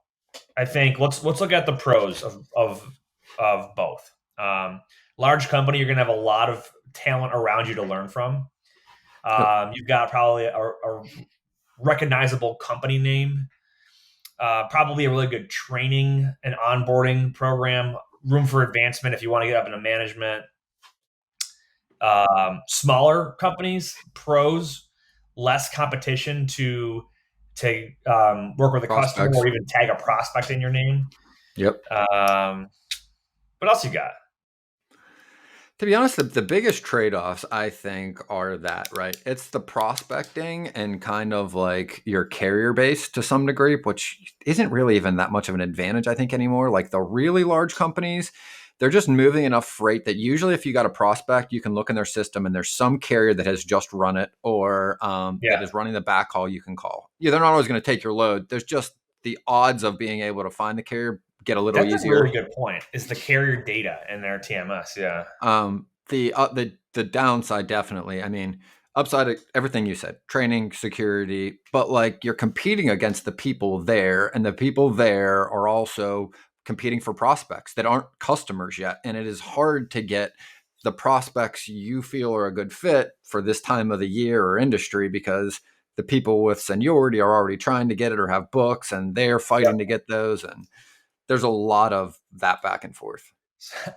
I think let's look at the pros of both. Large company, you're going to have a lot of talent around you to learn from. You've got probably a recognizable company name, probably a really good training and onboarding program, room for advancement if you want to get up into management. Smaller companies, pros, less competition to work with a customer or even tag a prospect in your name. Yep. What else you got? To be honest, the biggest trade-offs, I think, are that, right? It's the prospecting and kind of like your carrier base to some degree, which isn't really even that much of an advantage, I think, anymore. Like the really large companies, they're just moving enough freight that usually if you got a prospect, you can look in their system and there's some carrier that has just run it or that is running the backhaul you can call. Yeah, they're not always going to take your load. There's just the odds of being able to find the carrier get a little easier. That's a really good point. Is the carrier data in their TMS? Yeah. The the downside, definitely. I mean, upside, everything you said, training, security, but like you're competing against the people there, and the people there are also competing for prospects that aren't customers yet. And it is hard to get the prospects you feel are a good fit for this time of the year or industry, because the people with seniority are already trying to get it or have books, and they're Yeah. fighting to get those. And there's a lot of that back and forth.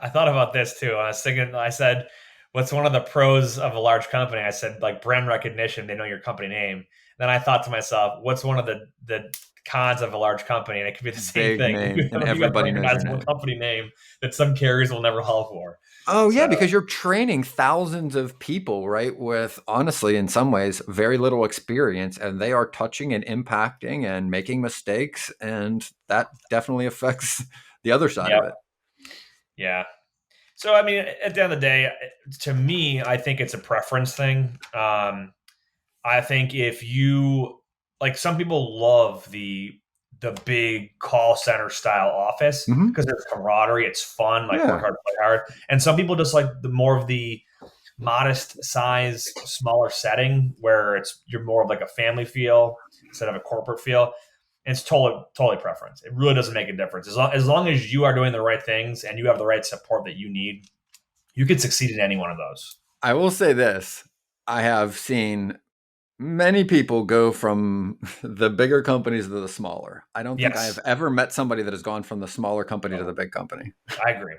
I thought about this too. I was thinking, I said, what's one of the pros of a large company? I said, like brand recognition, they know your company name. Then I thought to myself, what's one of the cons of a large company? And it could be the same Big thing. name, and You have a everybody knows your recognizable name. company name that some carriers will never haul for. Oh So yeah, because you're training thousands of people, right? With honestly, in some ways, very little experience, and they are touching and impacting and making mistakes, and that definitely affects the other side yeah, of it. yeah. So I mean, at the end of the day, to me, I think it's a preference thing. I think if you like, some people love the big call center style office Hmm. because there's camaraderie, it's fun, like work Yeah, hard, play hard. And some people just like the more of the modest size, smaller setting where you're more of like a family feel instead of a corporate feel. And it's totally preference. It really doesn't make a difference. As long as you are doing the right things and you have the right support that you need, you can succeed in any one of those. I will say this: I have seen many people go from the bigger companies to the smaller. I don't think I have Yes, ever met somebody that has gone from the smaller company to the big company. I agree.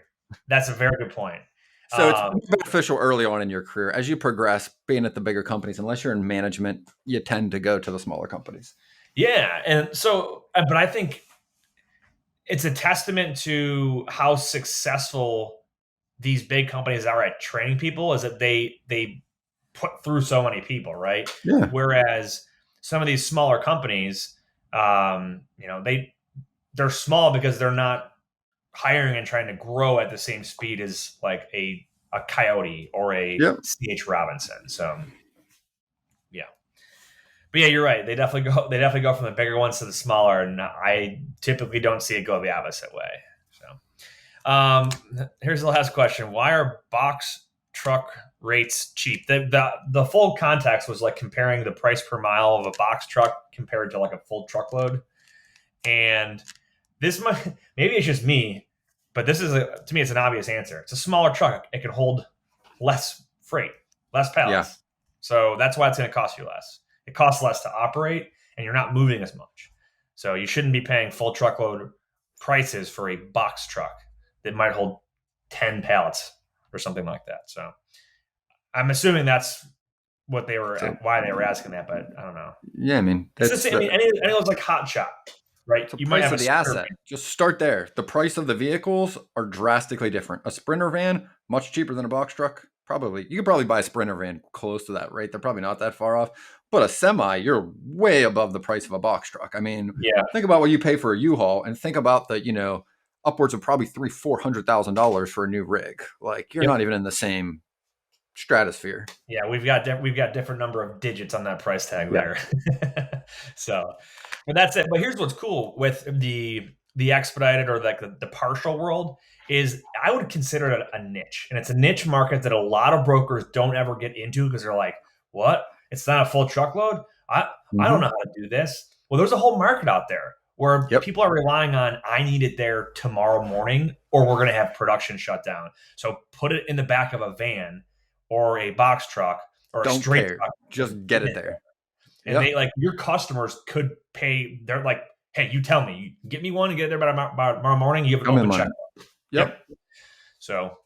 That's a very good point. So it's Um, beneficial early on in your career. As you progress, being at the bigger companies, unless you're in management, you tend to go to the smaller companies. yeah, and so, but I think it's a testament to how successful these big companies are at training people, is that they put through so many people, right? Yeah. Whereas some of these smaller companies, they're small because they're not hiring and trying to grow at the same speed as like a Coyote or a Yep. CH Robinson. So yeah. But yeah, you're right. They definitely go from the bigger ones to the smaller, and I typically don't see it go the opposite way. So, here's the last question: why are box truck rates cheap? The full context was like comparing the price per mile of a box truck compared to like a full truckload, and this might maybe it's just me, but to me it's an obvious answer. It's a smaller truck; it can hold less freight, less Yeah. pallets. So that's why it's going to cost you less. It costs less to operate, and you're not moving as much. So you shouldn't be paying full truckload prices for a box truck that might hold 10 pallets or something like that. So I'm assuming that's So why they were asking that, but I don't know. yeah, I mean It's the that's same. I mean, any of those like hot shop, right? the You might price have a of the sprinter asset. Just start there. The price of the vehicles are drastically different. A Sprinter van, much cheaper than a box truck. Probably. You could probably buy a Sprinter van close to that rate. They're probably not that far off. But a semi, you're way above the price of a box truck. I mean, van. Yeah, think about what you pay for a U-Haul and think about upwards of probably $300,000-$400,000 for a new rig. Like you're yep, not even in the same stratosphere. yeah. We've got different number of digits on that price tag Yeah. there. So, but that's it. But here's what's cool with the expedited or like the partial world is I would consider it a niche, and it's a niche market that a lot of brokers don't ever get into because they're like, "What? It's not a full truckload. I don't Hmm. know how to do this." Well, there's a whole market out there where Yep. people are relying on, "I need it there tomorrow morning, or we're going to have production shut down." So put it in the back of a van or a box truck or a Don't straight care. truck. Just get it there. And Yep. they like your customers could pay. They're like, "Hey, you tell me, you get me one and get it there by tomorrow morning. You have an Come in open check." money. Yep. Yep. So,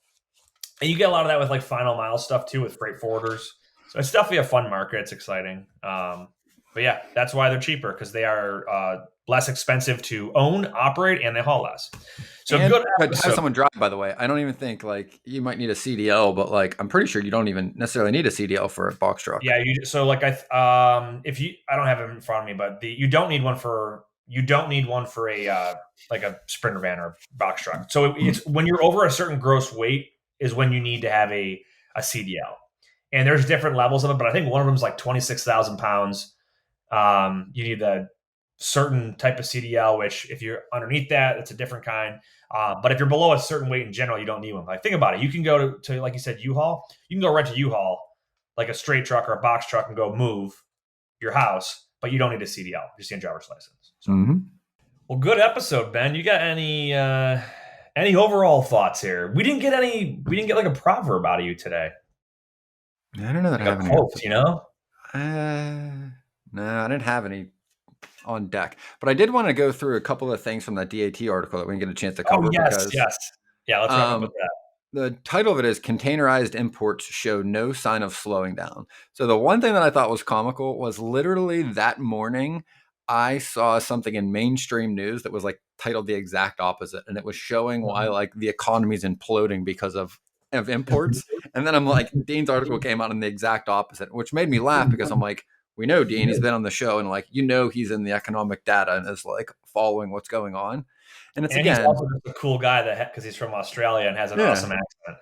and you get a lot of that with like final mile stuff too with freight forwarders. So it's definitely a fun market. It's exciting. But yeah, that's why they're cheaper because they are less expensive to own, operate, and they haul less. So And good have episode. someone drive, by the way. I don't even think like you might need a CDL, but like I'm pretty sure you don't even necessarily need a CDL for a box truck. Yeah, so like if you I don't have it in front of me, but you don't need one for a like a sprinter van or box truck. So it's when you're over a certain gross weight is when you need to have a CDL. And there's different levels of it, but I think one of them is like 26,000 pounds. You need the certain type of CDL, which if you're underneath that, it's a different kind. But if you're below a certain weight in general, you don't need one. Like think about it. You can go to like you said, U-Haul. You can go rent a U-Haul, like a straight truck or a box truck, and go move your house, but you don't need a CDL. You just need a driver's license. So, well, good episode, Ben. You got any overall thoughts here? We didn't get any. We didn't get like a proverb out of you today. I don't know that Like I have a any. quote, you know? No, I didn't have any on deck, but I did want to go through a couple of things from that DAT article that we can get a chance to cover. Oh yes, Because yes, yeah. Let's wrap up with that. the title of it is Containerized Imports Show No Sign of Slowing Down. So the one thing that I thought was comical was literally that morning I saw something in mainstream news that was like titled the exact opposite, and it was showing why like the economy's imploding because of imports. And then I'm like, Dean's article came out in the exact opposite, which made me laugh because I'm like, we know Dean, he's been on the show, and like, he's in the economic data and is like following what's going on. And it's And he's again, also just a cool guy because he's from Australia and has an awesome accent.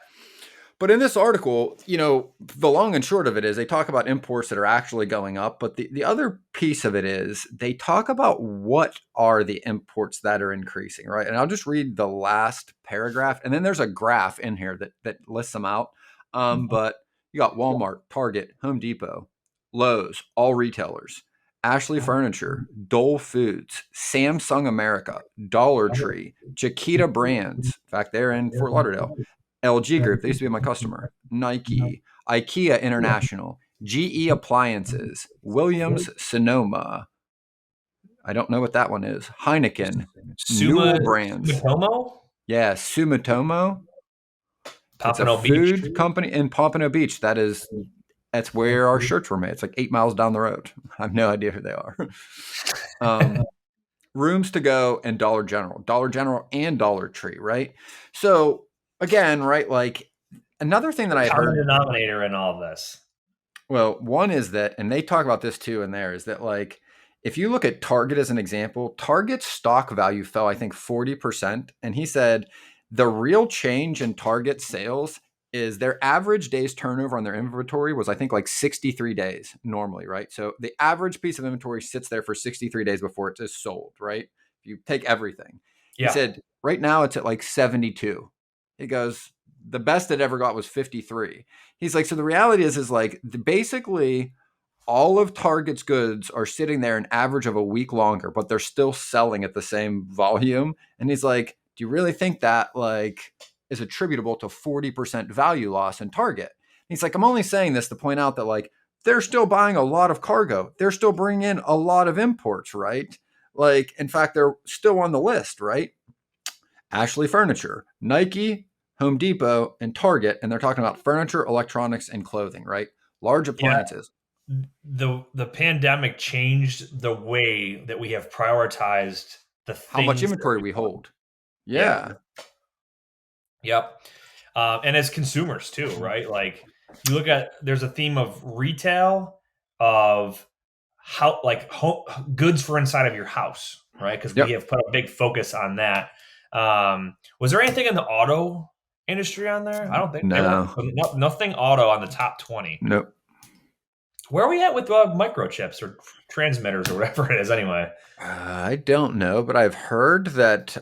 But in this article, the long and short of it is they talk about imports that are actually going up. But the other piece of it is they talk about what are the imports that are increasing, right? And I'll just read the last paragraph. And then there's a graph in here that lists them out. But you got Walmart, Target, Home Depot, Lowe's, all retailers, Ashley Furniture, Dole Foods, Samsung America, Dollar Tree, Chiquita Brands. In fact, they're in Fort Lauderdale. LG Group, they used to be my customer, Nike, IKEA International, GE Appliances, Williams Sonoma. I don't know what that one is. Heineken, Newell Brands. Sumitomo? Yeah, Sumitomo. Pompano it's a food Beach. company in Pompano Beach. That's where our shirts were made. It's like 8 miles down the road. I have no idea who they are. Rooms to Go and Dollar General and Dollar Tree, right? So again, right, like another thing that I heard, denominator in all of this. Well, one is that, and they talk about this too in there, is that like if you look at Target as an example, Target's stock value fell, I think, 40%. And he said the real change in Target sales is their average days turnover on their inventory was, I think, like 63 days normally, right? So the average piece of inventory sits there for 63 days before it is sold, right? If you take everything. He said right now it's at like 72. He goes, the best it ever got was 53. He's like, so the reality is like basically all of Target's goods are sitting there an average of a week longer, but they're still selling at the same volume. And he's like, do you really think that like is attributable to 40% value loss in Target? And he's like, I'm only saying this to point out that like they're still buying a lot of cargo. They're still bringing in a lot of imports, right? Like, in fact, they're still on the list, right? Ashley Furniture, Nike, Home Depot, and Target, and they're talking about furniture, electronics, and clothing, right? Large appliances. Yeah. The pandemic changed the way that we have prioritized how much inventory we hold. Yeah. Yep. And as consumers too, right? Like you look at, there's a theme of retail, of how like goods for inside of your house, right? Because we have put a big focus on that. Was there anything in the auto industry on there? I don't think nothing auto on the top 20. Nope. Where are we at with microchips or transmitters or whatever it is anyway? I don't know, but I've heard that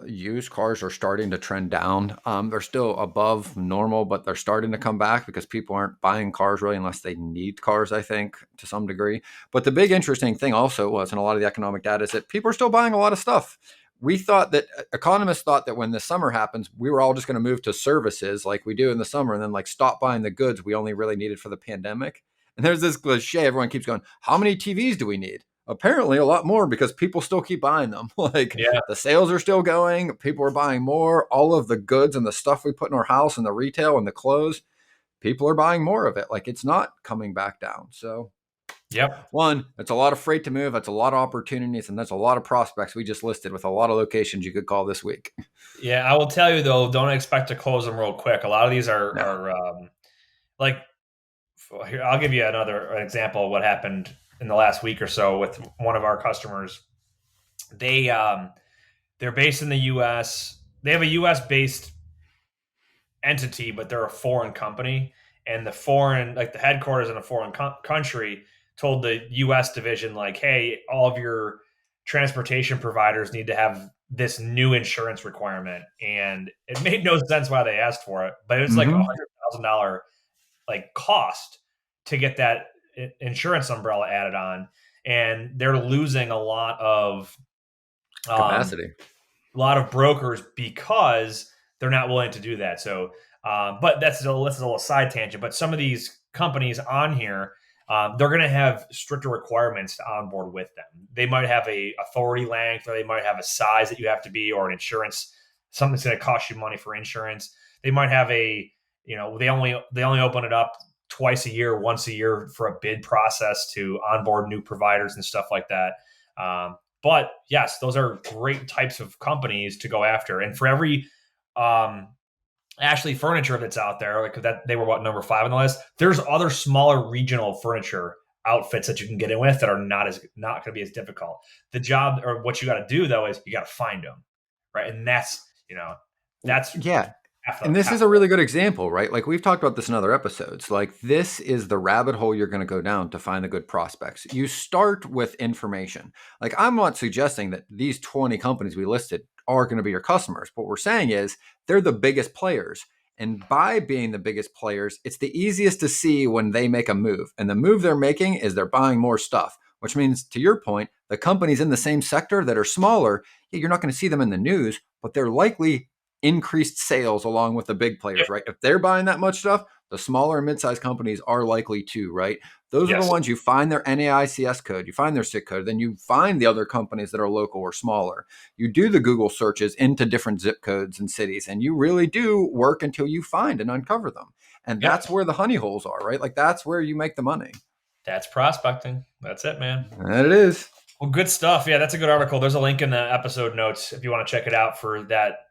used cars are starting to trend down. They're still above normal, but they're starting to come back because people aren't buying cars really unless they need cars, I think, to some degree. But the big interesting thing also was, in a lot of the economic data, is that people are still buying a lot of stuff. Economists thought that when the summer happens, we were all just going to move to services like we do in the summer and then like stop buying the goods we only really needed for the pandemic. And there's this cliche, everyone keeps going, how many TVs do we need? Apparently a lot more, because people still keep buying them. The sales are still going. People are buying more. All of the goods and the stuff we put in our house and the retail and the clothes, people are buying more of it. Like it's not coming back down. So one, it's a lot of freight to move. That's a lot of opportunities. And that's a lot of prospects we just listed with a lot of locations you could call this week. Yeah. I will tell you though, don't expect to close them real quick. A lot of these are like, here, I'll give you another example of what happened in the last week or so with one of our customers. They're based in the U.S. They have a U.S. based entity, but they're a foreign company, and the headquarters in a foreign country told the U.S. division, like, hey, all of your transportation providers need to have this new insurance requirement. And it made no sense why they asked for it, but it was like $100,000 like cost to get that insurance umbrella added on. And they're losing a lot of capacity. A lot of brokers because they're not willing to do that. So, but that's a little side tangent. But some of these companies on here, they're going to have stricter requirements to onboard with them. They might have a authority length, or they might have a size that you have to be, or an insurance, something that's going to cost you money for insurance. They might have they only open it up once a year for a bid process to onboard new providers and stuff like that. But yes, those are great types of companies to go after. And for every Ashley Furniture that's out there, like that, they were number 5 on the list. There's other smaller regional furniture outfits that you can get in with that are not going to be as difficult. The job, or what you got to do though, is you got to find them, right? And that's yeah. And this is a really good example, right? Like we've talked about this in other episodes. Like this is the rabbit hole you're going to go down to find the good prospects. You start with information. Like I'm not suggesting that these 20 companies we listed are going to be your customers. What we're saying is they're the biggest players. And by being the biggest players, it's the easiest to see when they make a move. And the move they're making is they're buying more stuff, which means, to your point, the companies in the same sector that are smaller, you're not going to see them in the news, but they're likely increased sales along with the big players, right? If they're buying that much stuff, the smaller and mid-sized companies are likely to, right? Those are the ones you find their NAICS code, you find their SIC code, then you find the other companies that are local or smaller. You do the Google searches into different zip codes and cities, and you really do work until you find and uncover them. And that's where the honey holes are, right? Like that's where you make the money. That's prospecting. That's it, man. That it is. Well, good stuff. Yeah, that's a good article. There's a link in the episode notes if you want to check it out for that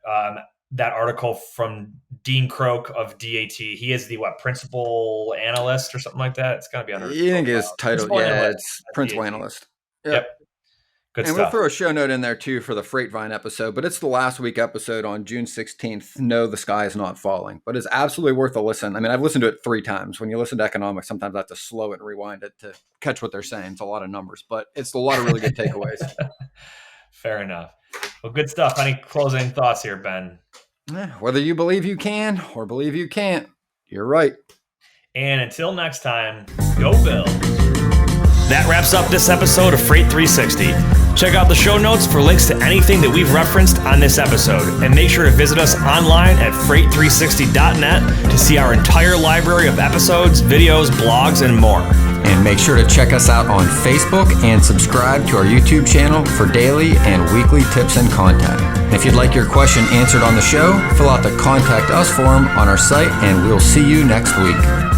that article from Dean Croak of DAT. He is the principal analyst or something like that. It's going to be under. You think his title? Yeah, it's principal analyst. Yep. Good and stuff. We'll throw a show note in there too for the Freight Vine episode, but it's the last week episode on June 16th. No, the sky is not falling, but it's absolutely worth a listen. I mean, I've listened to it 3 times. When you listen to economics, sometimes I have to slow it and rewind it to catch what they're saying. It's a lot of numbers, but it's a lot of really good takeaways. Fair enough. Well, good stuff. Any closing thoughts here, Ben? Whether you believe you can or believe you can't, you're right. And until next time, go Bills. That wraps up this episode of Freight 360. Check out the show notes for links to anything that we've referenced on this episode. And make sure to visit us online at freight360.net to see our entire library of episodes, videos, blogs, and more. And make sure to check us out on Facebook and subscribe to our YouTube channel for daily and weekly tips and content. And if you'd like your question answered on the show, fill out the Contact Us form on our site, and we'll see you next week.